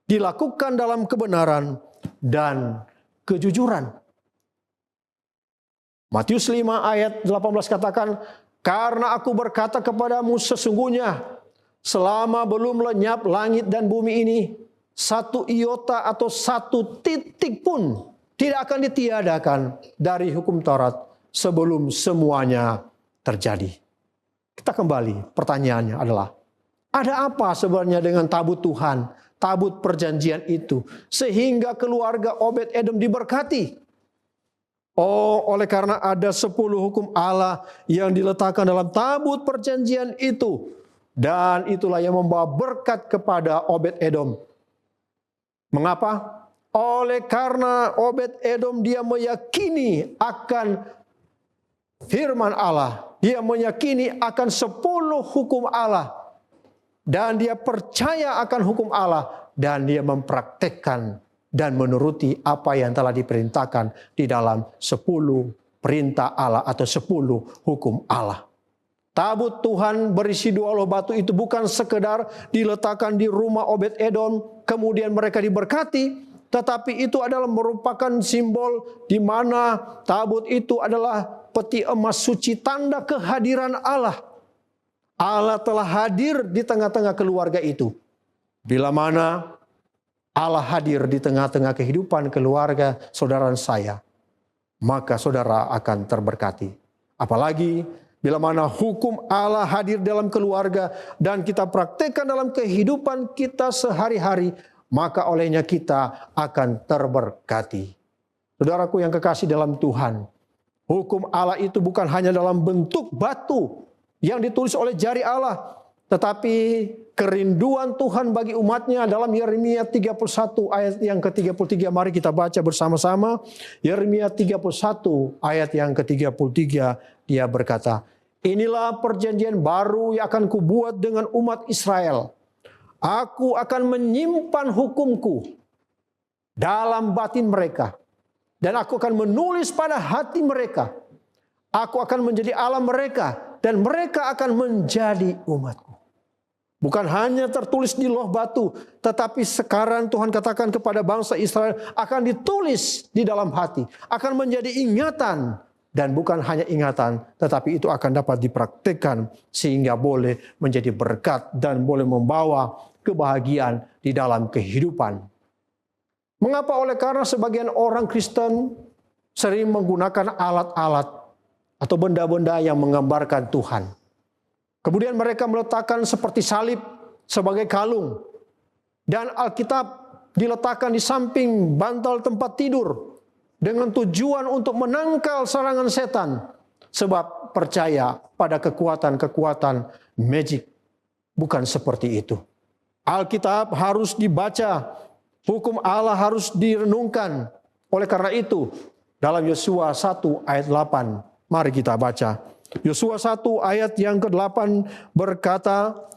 Dilakukan dalam kebenaran dan kejujuran. Matius 5 ayat 18 katakan, karena aku berkata kepadamu sesungguhnya, selama belum lenyap langit dan bumi ini, 1 iota atau 1 titik pun tidak akan ditiadakan dari hukum Taurat sebelum semuanya terjadi. Kita kembali, pertanyaannya adalah, ada apa sebenarnya dengan tabut Tuhan, tabut perjanjian itu, sehingga keluarga Obed-Edom diberkati? Oh, oleh karena ada 10 hukum Allah yang diletakkan dalam tabut perjanjian itu. Dan itulah yang membawa berkat kepada Obed-Edom. Mengapa? Oleh karena Obed-Edom dia meyakini akan firman Allah. Dia meyakini akan 10 hukum Allah. Dan dia percaya akan hukum Allah. Dan dia mempraktekkan dan menuruti apa yang telah diperintahkan di dalam 10 perintah Allah atau 10 hukum Allah. Tabut Tuhan berisi 2 loh batu itu bukan sekedar diletakkan di rumah Obed-Edom, kemudian mereka diberkati, tetapi itu adalah merupakan simbol di mana tabut itu adalah peti emas suci, tanda kehadiran Allah. Allah telah hadir di tengah-tengah keluarga itu. Bila mana Allah hadir di tengah-tengah kehidupan keluarga saudara saya, maka saudara akan terberkati. Apalagi bila mana hukum Allah hadir dalam keluarga dan kita praktekkan dalam kehidupan kita sehari-hari, maka olehnya kita akan terberkati. Saudaraku yang kekasih dalam Tuhan, hukum Allah itu bukan hanya dalam bentuk batu yang ditulis oleh jari Allah, tetapi kerinduan Tuhan bagi umatnya dalam Yeremia 31 ayat yang ke-33. Mari kita baca bersama-sama. Yeremia 31 ayat yang ke-33. Dia berkata, inilah perjanjian baru yang akan kubuat dengan umat Israel. Aku akan menyimpan hukumku dalam batin mereka. Dan aku akan menulis pada hati mereka. Aku akan menjadi Allah mereka. Dan mereka akan menjadi umatku. Bukan hanya tertulis di loh batu, tetapi sekarang Tuhan katakan kepada bangsa Israel akan ditulis di dalam hati, akan menjadi ingatan dan bukan hanya ingatan, tetapi itu akan dapat dipraktikkan sehingga boleh menjadi berkat dan boleh membawa kebahagiaan di dalam kehidupan. Mengapa? Oleh karena sebagian orang Kristen sering menggunakan alat-alat atau benda-benda yang menggambarkan Tuhan. Kemudian mereka meletakkan seperti salib sebagai kalung. Dan Alkitab diletakkan di samping bantal tempat tidur dengan tujuan untuk menangkal serangan setan, sebab percaya pada kekuatan-kekuatan magic. Bukan seperti itu. Alkitab harus dibaca, hukum Allah harus direnungkan. Oleh karena itu, dalam Yosua 1 ayat 8, mari kita baca. Yosua 1 ayat yang ke-8 berkata,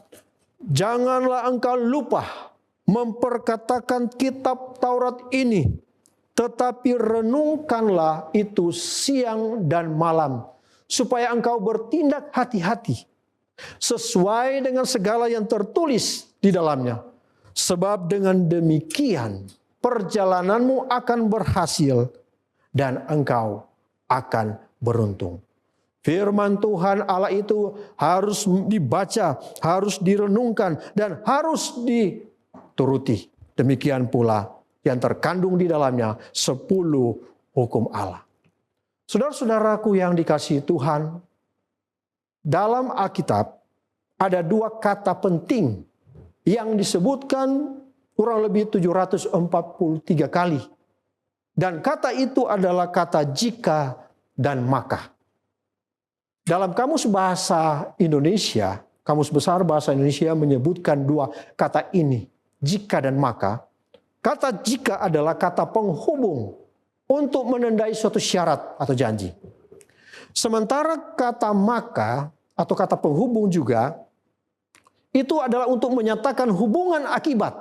"Janganlah engkau lupa memperkatakan kitab Taurat ini, tetapi renungkanlah itu siang dan malam, supaya engkau bertindak hati-hati, sesuai dengan segala yang tertulis di dalamnya. Sebab dengan demikian perjalananmu akan berhasil dan engkau akan beruntung." Firman Tuhan Allah itu harus dibaca, harus direnungkan, dan harus dituruti. Demikian pula yang terkandung di dalamnya 10 hukum Allah. Saudara-saudaraku yang dikasihi Tuhan, dalam Alkitab ada 2 kata penting yang disebutkan kurang lebih 743 kali. Dan kata itu adalah kata jika dan maka. Dalam Kamus Bahasa Indonesia, Kamus Besar Bahasa Indonesia menyebutkan 2 kata ini, jika dan maka. Kata jika adalah kata penghubung untuk menandai suatu syarat atau janji. Sementara kata maka atau kata penghubung juga, itu adalah untuk menyatakan hubungan akibat.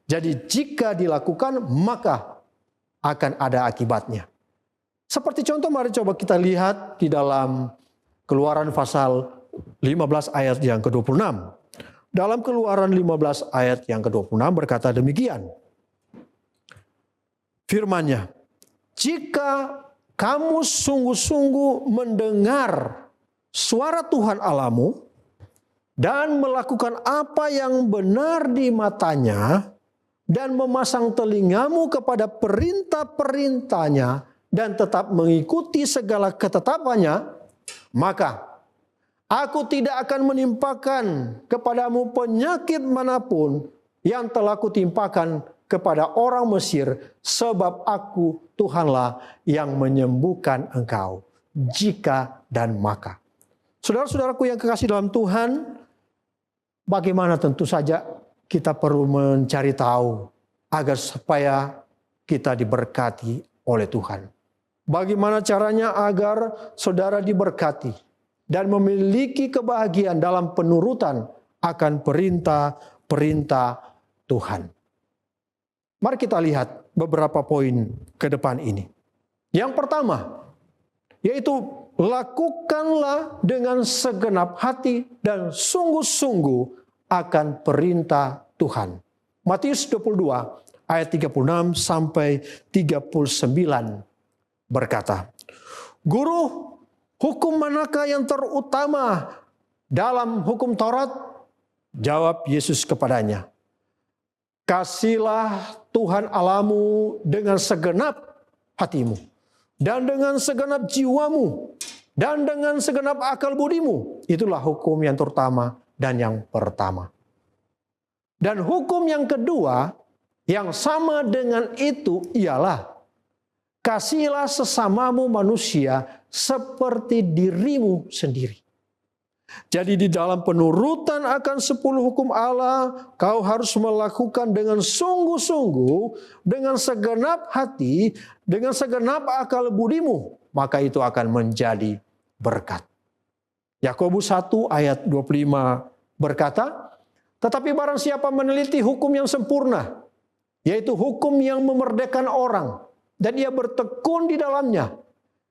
Jadi jika dilakukan maka akan ada akibatnya. Seperti contoh, mari coba kita lihat di dalam Keluaran pasal 15 ayat yang ke-26. Dalam Keluaran 15 ayat yang ke-26 berkata demikian. Firman-Nya, "Jika kamu sungguh-sungguh mendengar suara Tuhan Allahmu dan melakukan apa yang benar di matanya dan memasang telingamu kepada perintah-perintahnya dan tetap mengikuti segala ketetapannya, maka Aku tidak akan menimpakan kepadamu penyakit manapun yang telah kutimpakan kepada orang Mesir, sebab aku Tuhanlah yang menyembuhkan engkau, jika dan maka." Saudara-saudaraku yang kekasih dalam Tuhan, bagaimana tentu saja kita perlu mencari tahu agar supaya kita diberkati oleh Tuhan. Bagaimana caranya agar saudara diberkati dan memiliki kebahagiaan dalam penurutan akan perintah-perintah Tuhan. Mari kita lihat beberapa poin ke depan ini. Yang pertama, yaitu lakukanlah dengan segenap hati dan sungguh-sungguh akan perintah Tuhan. Matius 22 ayat 36 sampai 39 berkata, "Guru, hukum manakah yang terutama dalam hukum Taurat?" Jawab Yesus kepadanya, "Kasihlah Tuhan Allahmu dengan segenap hatimu, dan dengan segenap jiwamu, dan dengan segenap akal budimu." Itulah hukum yang terutama dan yang pertama. Dan hukum yang kedua yang sama dengan itu ialah, "Kasihilah sesamamu manusia seperti dirimu sendiri." Jadi di dalam penurutan akan 10 hukum Allah, kau harus melakukan dengan sungguh-sungguh, dengan segenap hati, dengan segenap akal budimu, maka itu akan menjadi berkat. Yakobus 1 ayat 25 berkata, "Tetapi barang siapa meneliti hukum yang sempurna, yaitu hukum yang memerdekakan orang, dan ia bertekun di dalamnya,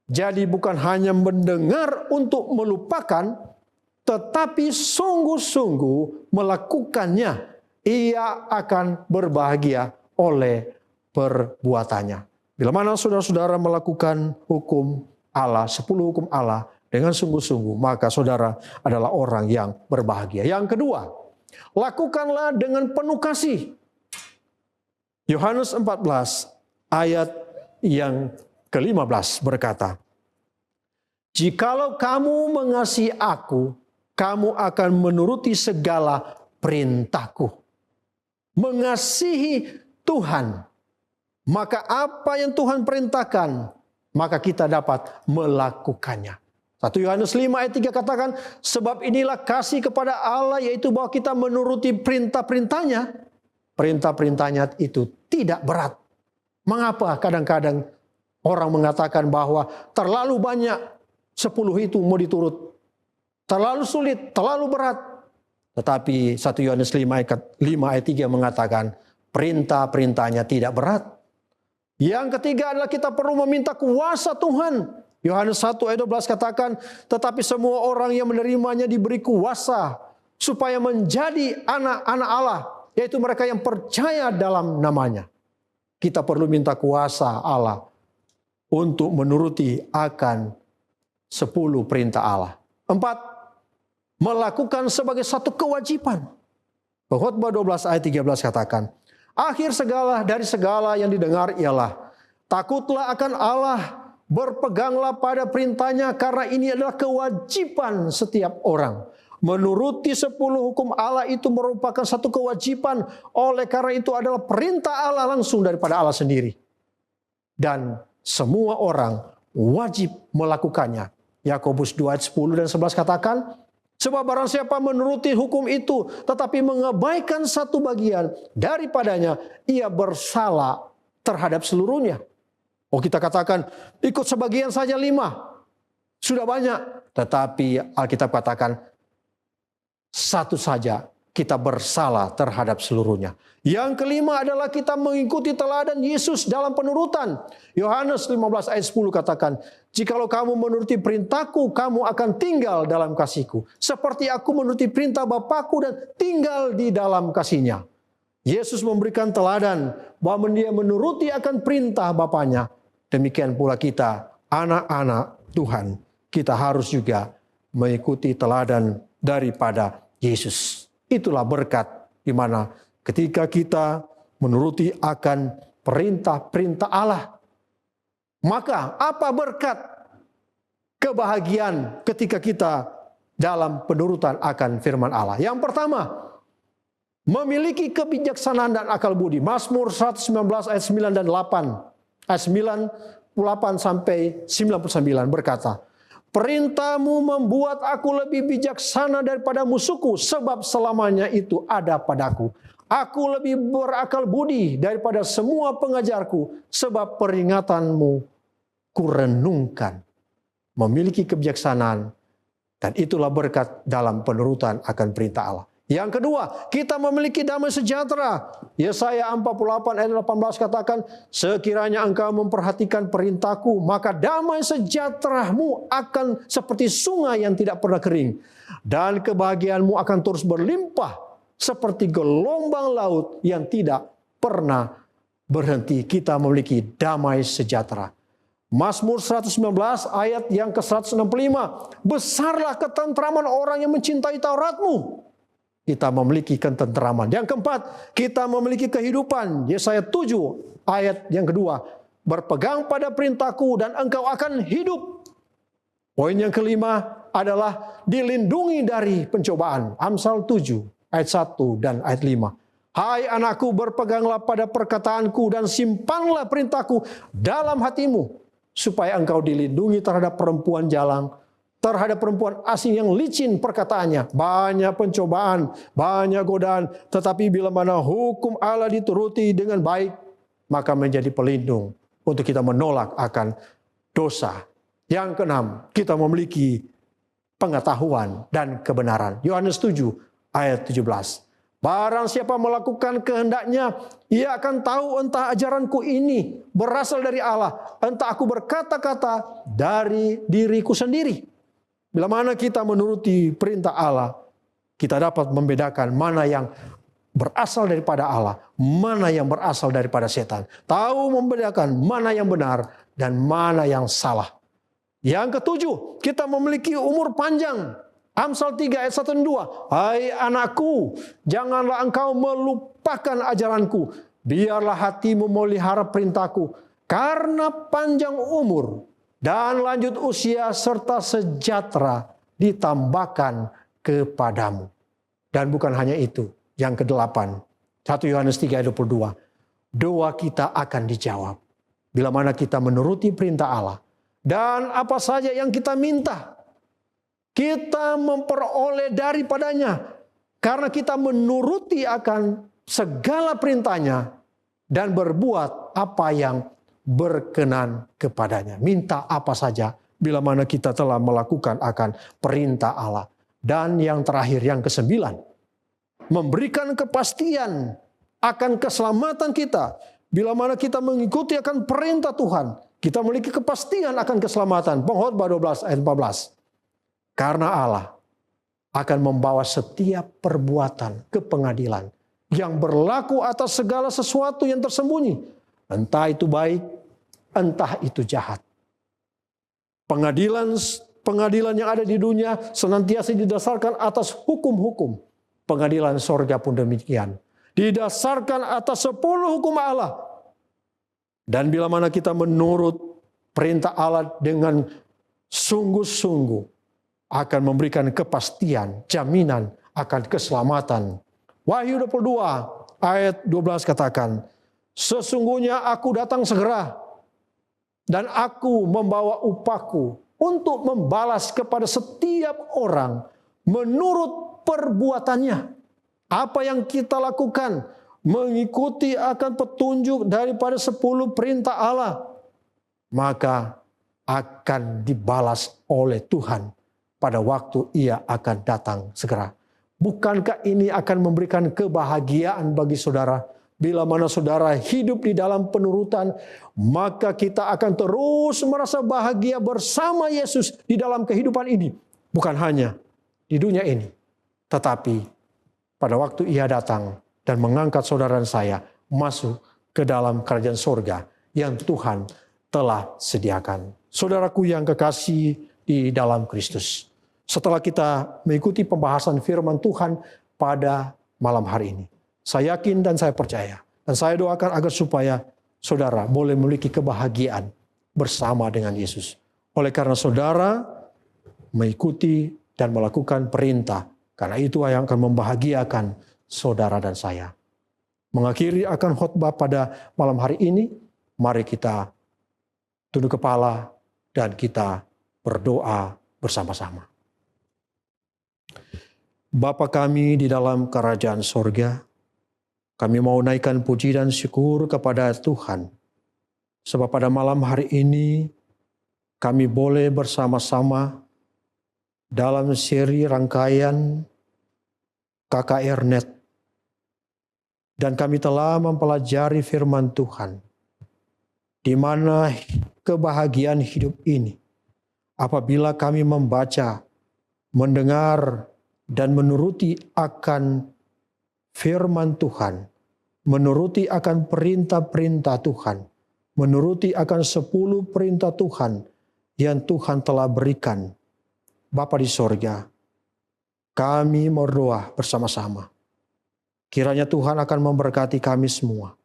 jadi bukan hanya mendengar untuk melupakan, tetapi sungguh-sungguh melakukannya, ia akan berbahagia oleh perbuatannya." Bila mana saudara-saudara melakukan hukum Allah, 10 hukum Allah dengan sungguh-sungguh, maka saudara adalah orang yang berbahagia. Yang kedua, lakukanlah dengan penuh kasih. Yohanes 14 ayat yang ke-15 berkata, "Jikalau kamu mengasihi aku, kamu akan menuruti segala perintahku." Mengasihi Tuhan, maka apa yang Tuhan perintahkan, maka kita dapat melakukannya. 1 Yohanes 5 ayat 3 katakan, "Sebab inilah kasih kepada Allah, yaitu bahwa kita menuruti perintah-perintahnya." Perintah-perintahnya itu tidak berat. Mengapa kadang-kadang orang mengatakan bahwa terlalu banyak 10 itu mau diturut, terlalu sulit, terlalu berat. Tetapi 1 Yohanes 5 ayat 3 mengatakan perintah-perintahnya tidak berat. Yang ketiga adalah kita perlu meminta kuasa Tuhan. Yohanes 1 ayat 12 katakan, "Tetapi semua orang yang menerimanya diberi kuasa supaya menjadi anak-anak Allah, yaitu mereka yang percaya dalam namanya." Kita perlu minta kuasa Allah untuk menuruti akan 10 perintah Allah. 4, melakukan sebagai satu kewajiban. Khotbah 12 ayat 13 katakan, "Akhir dari segala yang didengar ialah, takutlah akan Allah, berpeganglah pada perintahnya, karena ini adalah kewajiban setiap orang." Menuruti 10 hukum Allah itu merupakan satu kewajiban, oleh karena itu adalah perintah Allah langsung daripada Allah sendiri. Dan semua orang wajib melakukannya. Yakobus 2 ayat 10 dan 11 katakan, "Sebab barang siapa menuruti hukum itu tetapi mengabaikan satu bagian daripadanya, ia bersalah terhadap seluruhnya." Oh, kita katakan ikut sebagian saja 5. Sudah banyak. Tetapi Alkitab katakan satu saja, kita bersalah terhadap seluruhnya. Yang kelima adalah kita mengikuti teladan Yesus dalam penurutan. Yohanes 15 ayat 10 katakan, "Jikalau kamu menuruti perintahku, kamu akan tinggal dalam kasihku. Seperti aku menuruti perintah Bapakku dan tinggal di dalam kasihnya." Yesus memberikan teladan bahwa dia menuruti akan perintah Bapaknya. Demikian pula kita, anak-anak Tuhan, kita harus juga mengikuti teladan daripada Yesus. Itulah berkat di mana ketika kita menuruti akan perintah-perintah Allah. Maka apa berkat kebahagiaan ketika kita dalam penurutan akan firman Allah? Yang pertama, memiliki kebijaksanaan dan akal budi. Mazmur 119 ayat 9 dan 8. Ayat 98 sampai 99 berkata, "Perintahmu membuat aku lebih bijaksana daripada musuhku, sebab selamanya itu ada padaku. Aku lebih berakal budi daripada semua pengajarku, sebab peringatanmu kurenungkan." Memiliki kebijaksanaan, dan itulah berkat dalam penurutan akan perintah Allah. Yang kedua, kita memiliki damai sejahtera. Yesaya 48 ayat 18 katakan, "Sekiranya engkau memperhatikan perintahku, maka damai sejahteramu akan seperti sungai yang tidak pernah kering. Dan kebahagiaanmu akan terus berlimpah seperti gelombang laut yang tidak pernah berhenti." Kita memiliki damai sejahtera. Mazmur 119 ayat yang ke-165. "Besarlah ketentraman orang yang mencintai Tauratmu." Kita memiliki ketentraman. Yang keempat, kita memiliki kehidupan. Yesaya 7 ayat yang kedua. "Berpegang pada perintahku dan engkau akan hidup." Poin yang kelima adalah dilindungi dari pencobaan. Amsal 7 ayat 1 dan ayat 5. "Hai anakku, berpeganglah pada perkataanku dan simpanlah perintahku dalam hatimu, supaya engkau dilindungi terhadap perempuan jalang, terhadap perempuan asing yang licin perkataannya." Banyak pencobaan, banyak godaan, tetapi bila mana hukum Allah dituruti dengan baik, maka menjadi pelindung untuk kita menolak akan dosa. Yang keenam, kita memiliki pengetahuan dan kebenaran. Yohanes 7 ayat 17. "Barang siapa melakukan kehendaknya, ia akan tahu entah ajaranku ini berasal dari Allah, entah aku berkata-kata dari diriku sendiri." Bila mana kita menuruti perintah Allah, kita dapat membedakan mana yang berasal daripada Allah, mana yang berasal daripada setan. Tahu membedakan mana yang benar dan mana yang salah. Yang ketujuh, kita memiliki umur panjang. Amsal 3 ayat 1 dan 2. Hai anakku, janganlah engkau melupakan ajaranku. Biarlah hatimu memelihara perintahku. Karena panjang umur dan lanjut usia serta sejahtera ditambahkan kepadamu. Dan bukan hanya itu. Yang kedelapan, 1 Yohanes 3 ayat 22. Doa kita akan dijawab. Bila mana kita menuruti perintah Allah. Dan apa saja yang kita minta, kita memperoleh daripadanya. Karena kita menuruti akan segala perintahnya dan berbuat apa yang berkenan kepadanya. Minta apa saja bila mana kita telah melakukan akan perintah Allah. Dan yang terakhir, yang kesembilan, memberikan kepastian akan keselamatan kita. Bila mana kita mengikuti akan perintah Tuhan, kita memiliki kepastian akan keselamatan. Pengkhotbah 12 ayat 14. Karena Allah akan membawa setiap perbuatan ke pengadilan yang berlaku atas segala sesuatu yang tersembunyi. Entah itu baik, entah itu jahat. Pengadilan yang ada di dunia senantiasa didasarkan atas hukum-hukum. Pengadilan sorga pun demikian. Didasarkan atas 10 hukum Allah. Dan bila mana kita menurut perintah Allah dengan sungguh-sungguh, akan memberikan kepastian, jaminan akan keselamatan. Wahyu 22 ayat 12 katakan, sesungguhnya aku datang segera dan aku membawa upahku untuk membalas kepada setiap orang menurut perbuatannya. Apa yang kita lakukan mengikuti akan petunjuk daripada 10 perintah Allah, maka akan dibalas oleh Tuhan pada waktu Ia akan datang segera. Bukankah ini akan memberikan kebahagiaan bagi saudara? Bila mana saudara hidup di dalam penurutan, maka kita akan terus merasa bahagia bersama Yesus di dalam kehidupan ini. Bukan hanya di dunia ini, tetapi pada waktu Ia datang dan mengangkat saudara dan saya masuk ke dalam kerajaan sorga yang Tuhan telah sediakan. Saudaraku yang kekasih di dalam Kristus. Setelah kita mengikuti pembahasan firman Tuhan pada malam hari ini, saya yakin dan saya percaya, dan saya doakan agar supaya saudara boleh memiliki kebahagiaan bersama dengan Yesus. Oleh karena saudara mengikuti dan melakukan perintah, karena itu yang akan membahagiakan saudara dan saya. Mengakhiri akan khotbah pada malam hari ini, mari kita tunduk kepala dan kita berdoa bersama-sama. Bapa kami di dalam kerajaan sorga, kami mau naikkan puji dan syukur kepada Tuhan. Sebab pada malam hari ini kami boleh bersama-sama dalam seri rangkaian KKR Net. Dan kami telah mempelajari firman Tuhan. Di mana kebahagiaan hidup ini apabila kami membaca, mendengar, dan menuruti akan firman Tuhan, menuruti akan perintah-perintah Tuhan, menuruti akan 10 perintah Tuhan yang Tuhan telah berikan. Bapa di sorga, kami berdoa bersama-sama. Kiranya Tuhan akan memberkati kami semua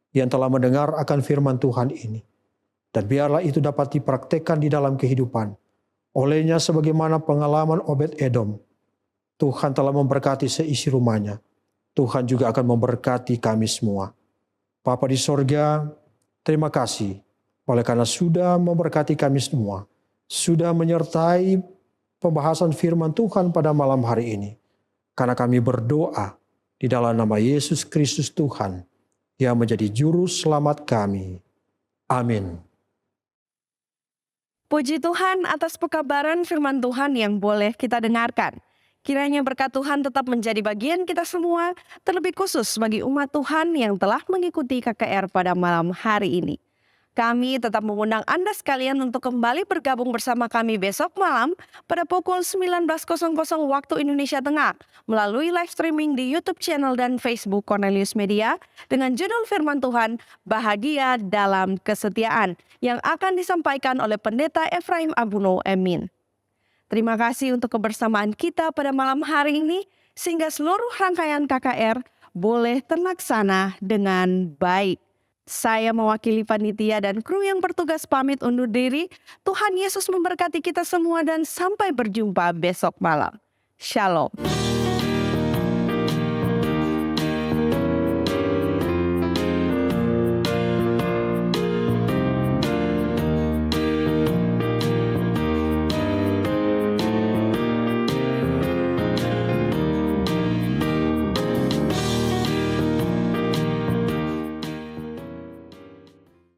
yang telah mendengar akan firman Tuhan ini. Dan biarlah itu dapat dipraktekkan di dalam kehidupan. Olehnya sebagaimana pengalaman Obed-Edom, Tuhan telah memberkati seisi rumahnya. Tuhan juga akan memberkati kami semua. Bapa di sorga, terima kasih oleh karena sudah memberkati kami semua. Sudah menyertai pembahasan firman Tuhan pada malam hari ini. Karena kami berdoa di dalam nama Yesus Kristus Tuhan yang menjadi juru selamat kami. Amin. Puji Tuhan atas pekabaran firman Tuhan yang boleh kita dengarkan. Kiranya berkat Tuhan tetap menjadi bagian kita semua, terlebih khusus bagi umat Tuhan yang telah mengikuti KKR pada malam hari ini. Kami tetap mengundang Anda sekalian untuk kembali bergabung bersama kami besok malam pada pukul 19.00 waktu Indonesia Tengah melalui live streaming di YouTube channel dan Facebook Cornelius Media dengan judul Firman Tuhan Bahagia dalam Kesetiaan yang akan disampaikan oleh Pendeta Efraim Abuno Emin. Terima kasih untuk kebersamaan kita pada malam hari ini sehingga seluruh rangkaian KKR boleh terlaksana dengan baik. Saya mewakili panitia dan kru yang bertugas pamit undur diri. Tuhan Yesus memberkati kita semua dan sampai berjumpa besok malam. Shalom.